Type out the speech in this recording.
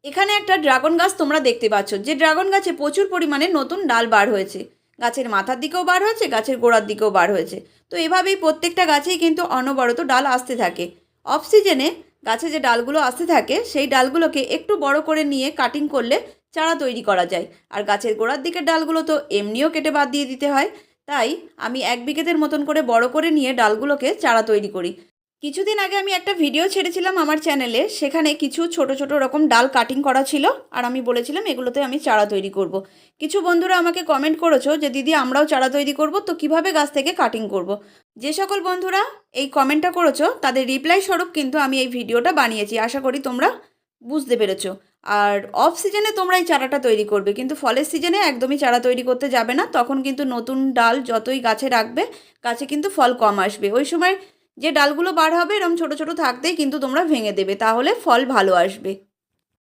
এখানে একটা ড্রাগন গাছ তোমরা দেখতে পাচ্ছ, যে ড্রাগন গাছে প্রচুর পরিমাণে নতুন ডাল বার হয়েছে। গাছের মাথার দিকেও বার হয়েছে, গাছের গোড়ার দিকেও বার হয়েছে। তো এভাবেই প্রত্যেকটা গাছেই কিন্তু অনবরত ডাল আসতে থাকে। অফ সিজনে গাছে যে ডালগুলো আসতে থাকে সেই ডালগুলোকে একটু বড় করে নিয়ে কাটিং করলে চারা তৈরি করা যায়। আর গাছের গোড়ার দিকের ডালগুলো তো এমনিও কেটে বাদ দিয়ে দিতে হয়। তাই আমি 1 বিঘেদের মতন করে বড় করে নিয়ে ডালগুলোকে চারা তৈরি করি। কিছুদিন আগে আমি একটা ভিডিও ছেড়েছিলাম আমার চ্যানেলে, সেখানে কিছু ছোট ছোট রকম ডাল কাটিং করা ছিল, আর আমি বলেছিলাম এগুলোতে আমি চারা তৈরি করব। কিছু বন্ধুরা আমাকে কমেন্ট করেছো যে দিদি আমরাও চারা তৈরি করব, তো কিভাবে গাছ থেকে কাটিং করব। যে সকল বন্ধুরা এই কমেন্টটা করেছো তাদের রিপ্লাই স্বরূপ কিন্তু আমি এই ভিডিওটা বানিয়েছি। আশা করি তোমরা বুঝতে পেরেছো। আর অফ সিজনে তোমরা এই চারাটা তৈরি করবে, কিন্তু ফলের সিজনে একদমই চারা তৈরি করতে যাবে না। তখন কিন্তু নতুন ডাল যতই গাছে রাখবে, গাছে কিন্তু ফল কম আসবে। ওই সময় যে ডালগুলো বার হবে এরকম ছোট ছোট থাকতেই কিন্তু তোমরা ভেঙে দেবে, তাহলে ফল ভালো আসবে।